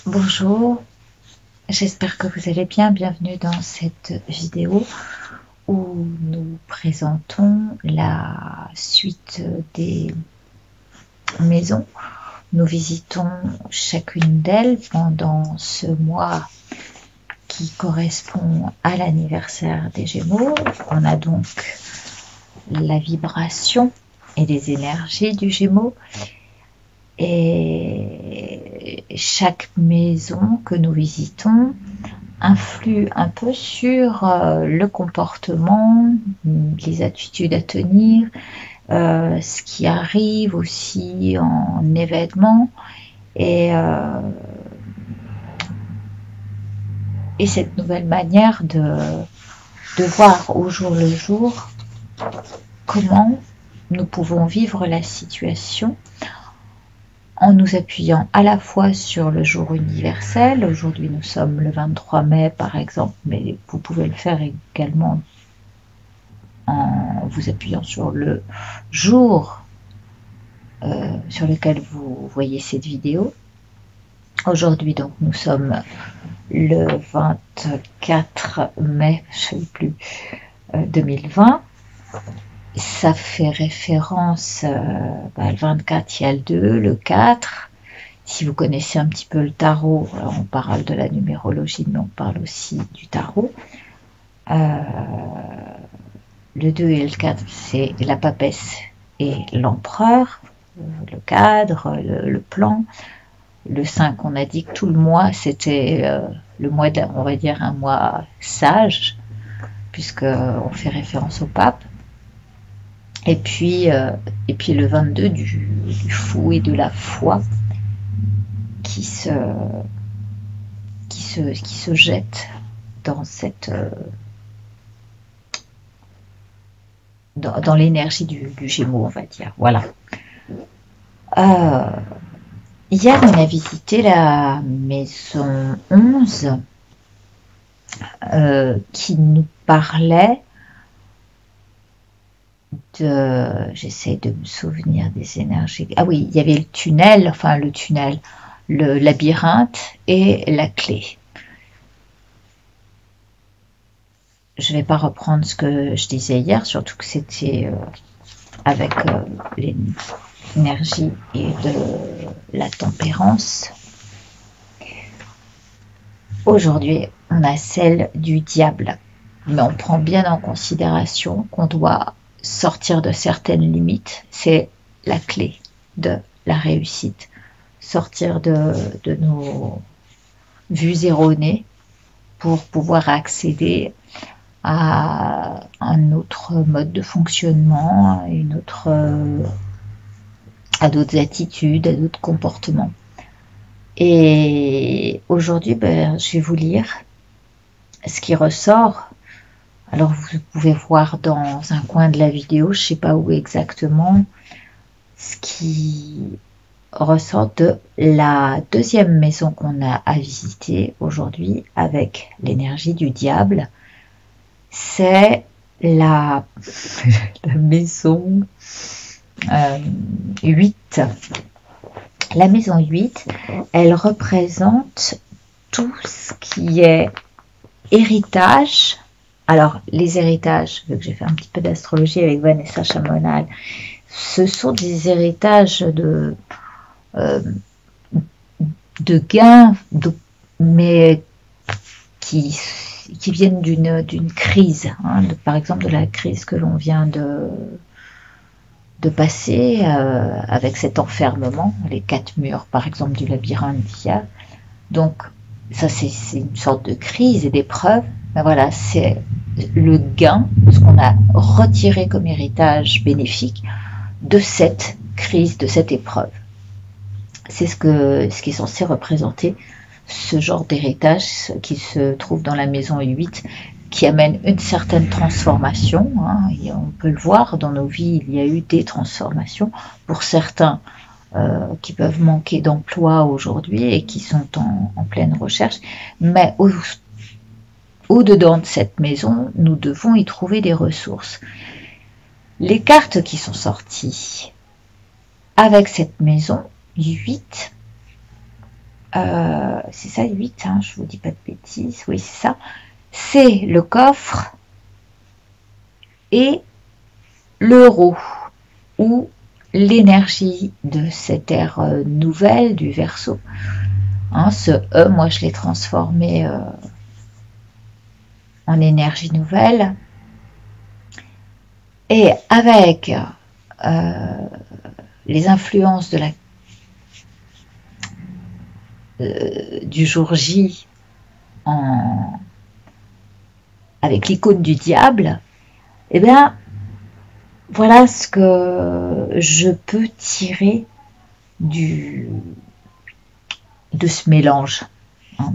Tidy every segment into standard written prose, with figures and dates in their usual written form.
Bonjour, j'espère que vous allez bien. Bienvenue dans cette vidéo où nous présentons la suite des maisons. Nous visitons chacune d'elles pendant ce mois qui correspond à l'anniversaire des Gémeaux. On a donc la vibration et les énergies du Gémeaux. Et chaque maison que nous visitons influe un peu sur le comportement, les attitudes à tenir, ce qui arrive aussi en événement et cette nouvelle manière de voir au jour le jour comment nous pouvons vivre la situation en nous appuyant à la fois sur le jour universel. Aujourd'hui nous sommes le 23 mai par exemple, mais vous pouvez le faire également en vous appuyant sur le jour sur lequel vous voyez cette vidéo. Aujourd'hui donc nous sommes le 24 mai, je ne sais plus, 2020. Ça fait référence, le 24, il y a le 2, le 4. Si vous connaissez un petit peu le tarot, on parle de la numérologie, mais on parle aussi du tarot. Le 2 et le 4, c'est la papesse et l'empereur, le cadre, le plan. Le 5, on a dit que tout le mois, c'était le mois, on va dire, un mois sage, puisqu'on fait référence au pape. Et puis le 22 du fou et de la foi qui se jette dans cette dans l'énergie du Gémeaux, on va dire. Voilà. Hier, on a visité la maison 11 qui nous parlait j'essaie de me souvenir des énergies. Ah oui, il y avait le labyrinthe et la clé. Je ne vais pas reprendre ce que je disais hier, surtout que c'était avec l'énergie et de la tempérance. Aujourd'hui, on a celle du diable, mais on prend bien en considération qu'on doit sortir de certaines limites. C'est la clé de la réussite. Sortir de nos vues erronées pour pouvoir accéder à un autre mode de fonctionnement, à d'autres attitudes, à d'autres comportements. Et aujourd'hui, je vais vous lire ce qui ressort. Alors vous pouvez voir dans un coin de la vidéo, je ne sais pas où exactement, ce qui ressort de la deuxième maison qu'on a à visiter aujourd'hui avec l'énergie du diable. C'est la maison 8. La maison 8, elle représente tout ce qui est héritage. Alors, les héritages, vu que j'ai fait un petit peu d'astrologie avec Vanessa Chamonal, ce sont des héritages de gains, mais qui viennent d'une crise, par exemple de la crise que l'on vient de passer avec cet enfermement, les 4 murs, par exemple, du labyrinthe d'hier. Donc, ça, c'est une sorte de crise et d'épreuve. Mais voilà, c'est le gain, ce qu'on a retiré comme héritage bénéfique de cette crise, de cette épreuve. C'est ce qui est censé représenter ce genre d'héritage qui se trouve dans la maison 8, qui amène une certaine transformation. Et on peut le voir, dans nos vies, il y a eu des transformations. Pour certains qui peuvent manquer d'emploi aujourd'hui et qui sont en pleine recherche, mais au-dedans de cette maison, nous devons y trouver des ressources. Les cartes qui sont sorties avec cette maison 8 c'est ça 8, hein, je vous dis pas de bêtises, oui c'est ça, c'est le coffre et l'euro, ou l'énergie de cette ère nouvelle du Verseau. Hein, ce E, moi je l'ai transformé en énergie nouvelle. Et avec les influences de du jour J avec l'icône du diable, eh bien, voilà ce que je peux tirer de ce mélange. Hein.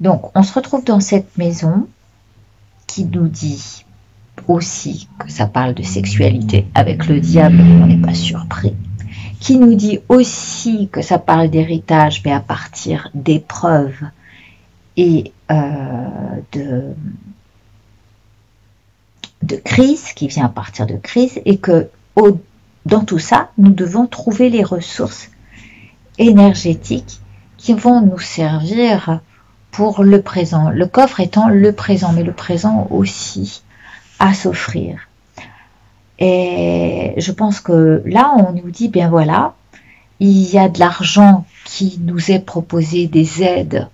Donc, on se retrouve dans cette maison qui nous dit aussi que ça parle de sexualité. Avec le diable, on n'est pas surpris. Qui nous dit aussi que ça parle d'héritage, mais à partir d'épreuves et de crise, qui vient à partir de crise, et que dans tout ça, nous devons trouver les ressources énergétiques qui vont nous servir pour le présent. Le coffre étant le présent, mais le présent aussi à s'offrir. Et je pense que là, on nous dit, bien voilà, il y a de l'argent qui nous est proposé, des aides,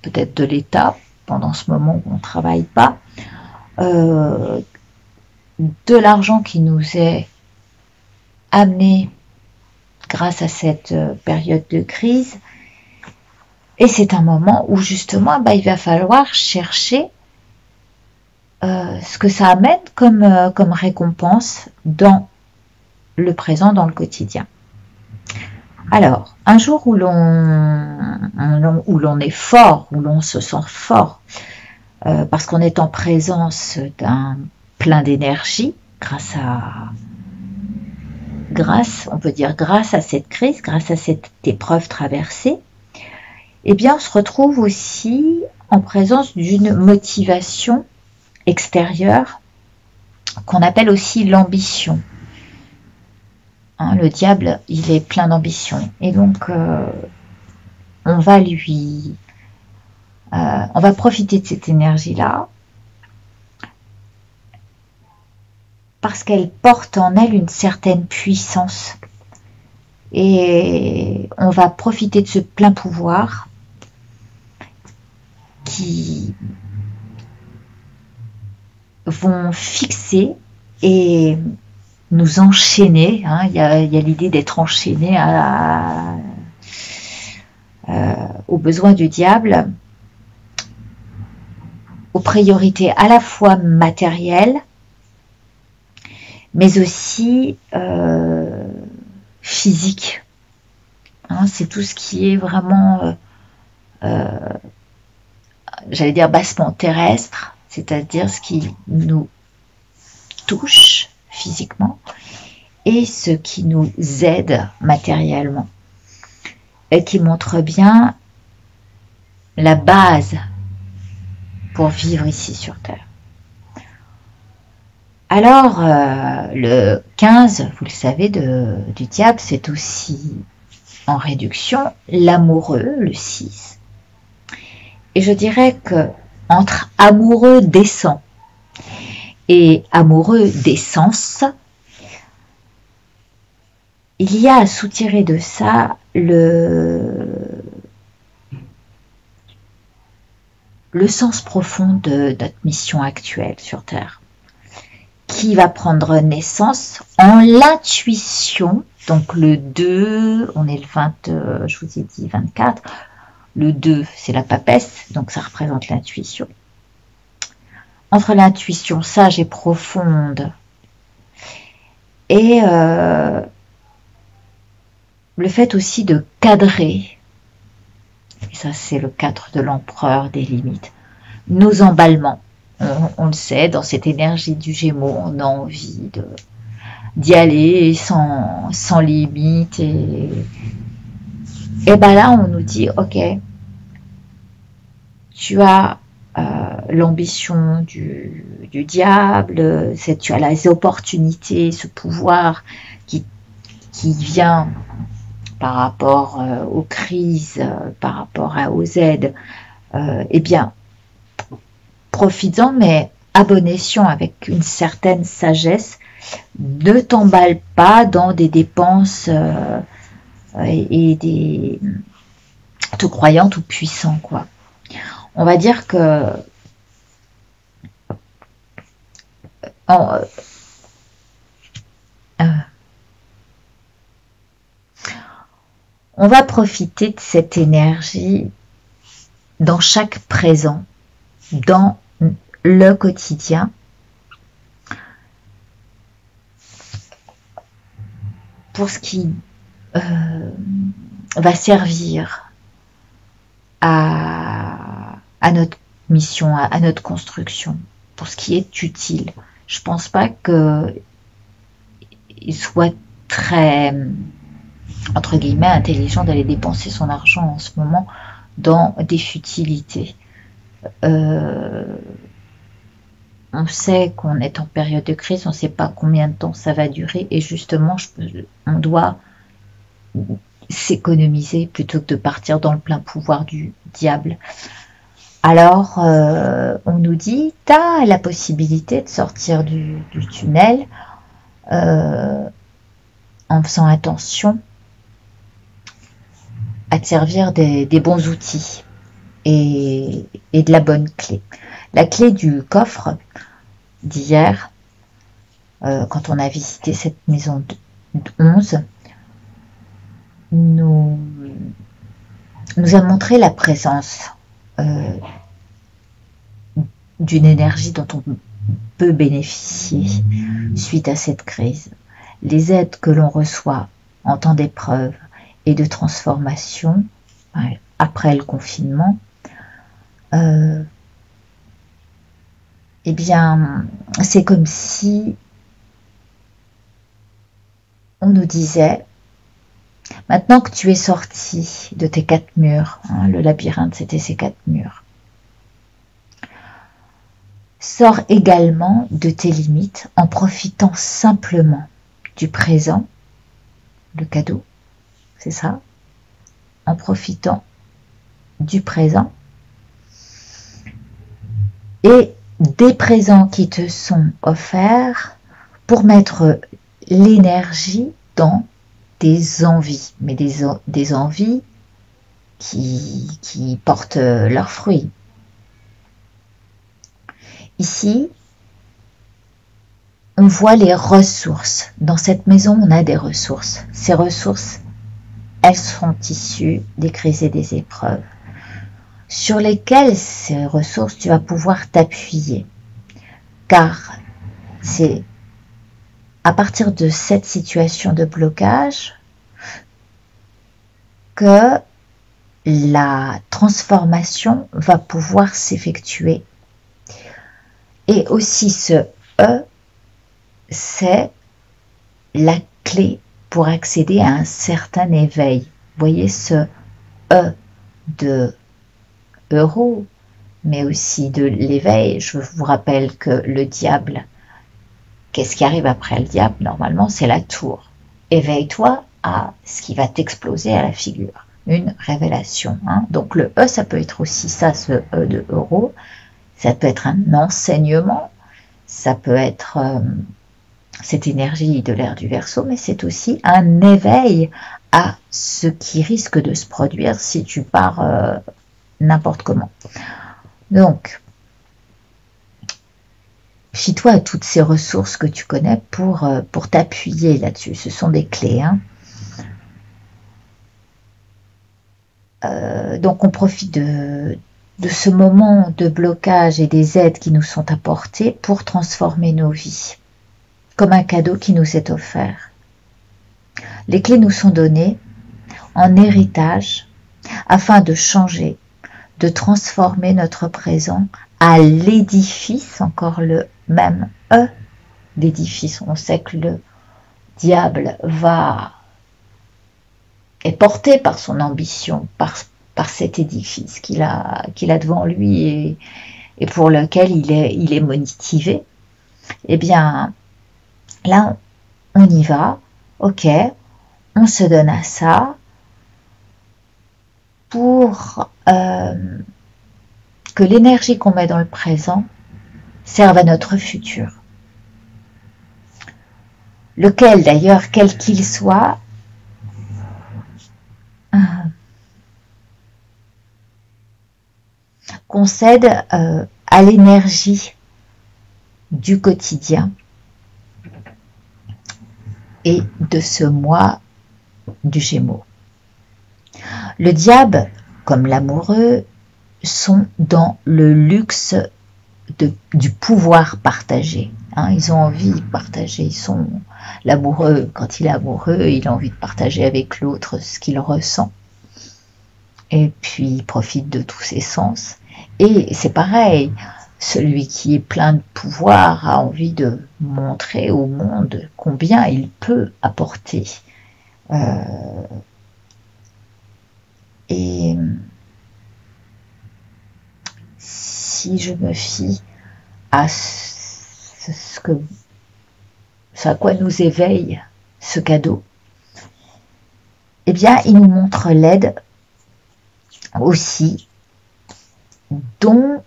peut-être de l'État, pendant ce moment où on ne travaille pas, de l'argent qui nous est amené grâce à cette période de crise. Et c'est un moment où justement, il va falloir chercher ce que ça amène comme récompense dans le présent, dans le quotidien. Alors, un jour où l'on est fort, où l'on se sent fort, parce qu'on est en présence d'un plein d'énergie, on peut dire grâce à cette crise, grâce à cette épreuve traversée, eh bien, on se retrouve aussi en présence d'une motivation extérieure qu'on appelle aussi l'ambition. Hein, le diable, il est plein d'ambition. Et donc, on va profiter de cette énergie-là parce qu'elle porte en elle une certaine puissance. Et on va profiter de ce plein pouvoir qui vont fixer et nous enchaîner. Hein. Il y a l'idée d'être enchaîné aux besoins du diable, aux priorités à la fois matérielles, mais aussi physiques. Hein, c'est tout ce qui est vraiment, j'allais dire bassement terrestre, c'est-à-dire ce qui nous touche physiquement et ce qui nous aide matériellement et qui montre bien la base pour vivre ici sur Terre. Alors, le 15, vous le savez, du diable, c'est aussi en réduction l'amoureux, le 6. Et je dirais que entre amoureux décent et amoureux d'essence, il y a à soutirer de ça le sens profond de notre mission actuelle sur Terre, qui va prendre naissance en l'intuition. Donc le 2, on est le 20, je vous ai dit 24, le 2 c'est la papesse, donc ça représente l'intuition. Entre l'intuition sage et profonde et le fait aussi de cadrer, et ça c'est le 4 de l'empereur des limites, nos emballements. On le sait, dans cette énergie du Gémeaux, on a envie d'y aller sans limite. Et ben là, on nous dit, ok, tu as l'ambition du diable, tu as les opportunités, ce pouvoir qui vient par rapport aux crises, par rapport aux aides, eh bien, profites-en, mais à bon escient, avec une certaine sagesse. Ne t'emballe pas dans des dépenses et des te croyant tout puissant, quoi. On va dire que on va profiter de cette énergie dans chaque présent, dans le quotidien, pour ce qui va servir à notre mission, à notre construction, pour ce qui est utile. Je pense pas qu'il soit très, entre guillemets, intelligent d'aller dépenser son argent en ce moment dans des futilités. On sait qu'on est en période de crise, on ne sait pas combien de temps ça va durer, et justement, on doit s'économiser plutôt que de partir dans le plein pouvoir du diable. Alors, on nous dit, tu as la possibilité de sortir du tunnel en faisant attention à te servir des bons outils et de la bonne clé. La clé du coffre d'hier, quand on a visité cette maison 11, nous a montré la présence d'une énergie dont on peut bénéficier suite à cette crise. Les aides que l'on reçoit en temps d'épreuve et de transformation après le confinement, eh bien, c'est comme si on nous disait, maintenant que tu es sorti de tes 4 murs, le labyrinthe c'était ces 4 murs, sors également de tes limites en profitant simplement du présent, le cadeau, c'est ça, en profitant du présent et des présents qui te sont offerts pour mettre l'énergie dans des envies, mais des envies qui portent leurs fruits. Ici, on voit les ressources. Dans cette maison, on a des ressources. Ces ressources, elles sont issues des crises et des épreuves, sur lesquelles ces ressources, tu vas pouvoir t'appuyer. Car c'est à partir de cette situation de blocage que la transformation va pouvoir s'effectuer. Et aussi ce E, c'est la clé pour accéder à un certain éveil. Vous voyez ce E de euro, mais aussi de l'éveil. Je vous rappelle que le diable, qu'est-ce qui arrive après le diable? Normalement, c'est la tour. Éveille-toi à ce qui va t'exploser à la figure. Une révélation. Donc le E, ça peut être aussi ça, ce E de euro. Ça peut être un enseignement. Ça peut être cette énergie de l'ère du Verseau, mais c'est aussi un éveil à ce qui risque de se produire si tu pars n'importe comment. Donc, fie-toi à toutes ces ressources que tu connais pour t'appuyer là-dessus. Ce sont des clés. Donc, on profite de ce moment de blocage et des aides qui nous sont apportées pour transformer nos vies, comme un cadeau qui nous est offert. Les clés nous sont données en héritage afin de changer, de transformer notre présent à l'édifice, encore le même E d'édifice. On sait que le diable est porté par son ambition, par cet édifice qu'il a devant lui et pour lequel il est motivé. Eh bien, là, on y va, ok, on se donne à ça, pour que l'énergie qu'on met dans le présent serve à notre futur. Lequel d'ailleurs, quel qu'il soit, concède à l'énergie du quotidien et de ce mois du Gémeaux. Le diable, comme l'amoureux, sont dans le luxe du pouvoir partagé. Ils ont envie de partager. L'amoureux, quand il est amoureux, il a envie de partager avec l'autre ce qu'il ressent. Et puis, il profite de tous ses sens. Et c'est pareil, celui qui est plein de pouvoir a envie de montrer au monde combien il peut apporter. Et si je me fie à ce à quoi nous éveille ce cadeau, eh bien, il nous montre l'aide aussi dont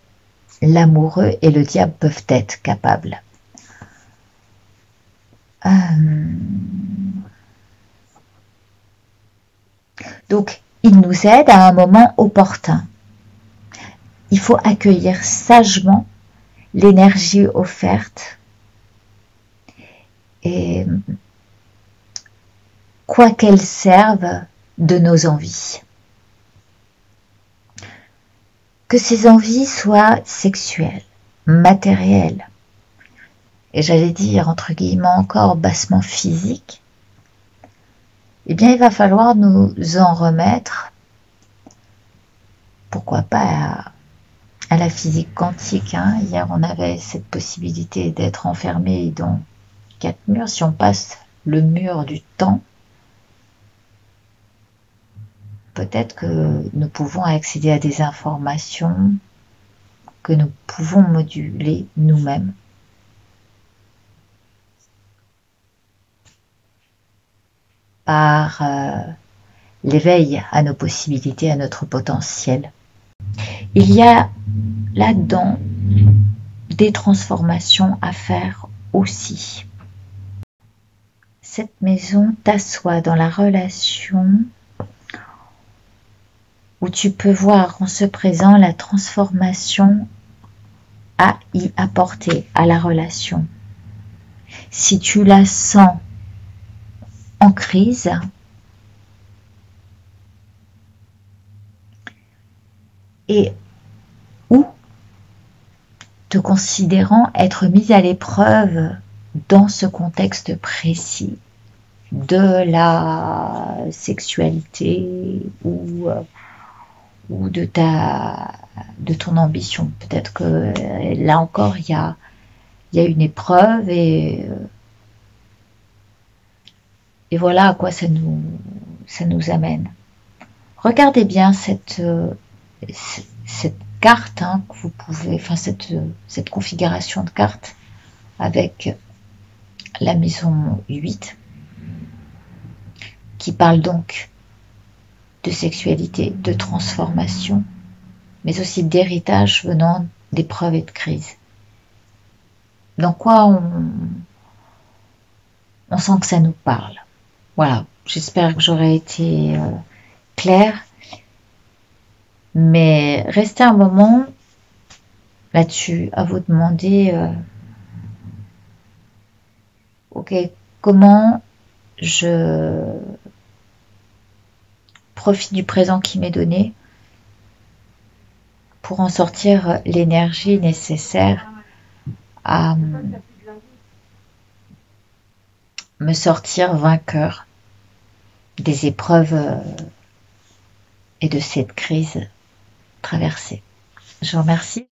l'amoureux et le diable peuvent être capables. Donc, il nous aide à un moment opportun. Il faut accueillir sagement l'énergie offerte et quoi qu'elle serve de nos envies. Que ces envies soient sexuelles, matérielles, et j'allais dire entre guillemets encore bassement physiques, eh bien il va falloir nous en remettre, pourquoi pas à la physique quantique. Hier on avait cette possibilité d'être enfermé dans 4 murs. Si on passe le mur du temps, peut-être que nous pouvons accéder à des informations que nous pouvons moduler nous-mêmes. Par l'éveil à nos possibilités, à notre potentiel. Il y a là-dedans des transformations à faire aussi. Cette maison t'assoit dans la relation où tu peux voir en ce présent la transformation à y apporter à la relation. Si tu la sens en crise, et ou te considérant être mise à l'épreuve dans ce contexte précis de la sexualité ou de ton ambition. Peut-être que là encore il y a une épreuve et voilà à quoi ça nous amène. Regardez bien cette carte que vous pouvez, enfin cette configuration de carte avec la maison 8 qui parle donc de sexualité, de transformation, mais aussi d'héritage venant d'épreuves et de crises. Dans quoi on sent que ça nous parle. Voilà, j'espère que j'aurai été claire. Mais restez un moment là-dessus à vous demander ok, comment je profite du présent qui m'est donné pour en sortir l'énergie nécessaire à me sortir vainqueur des épreuves et de cette crise traversée. Je vous remercie.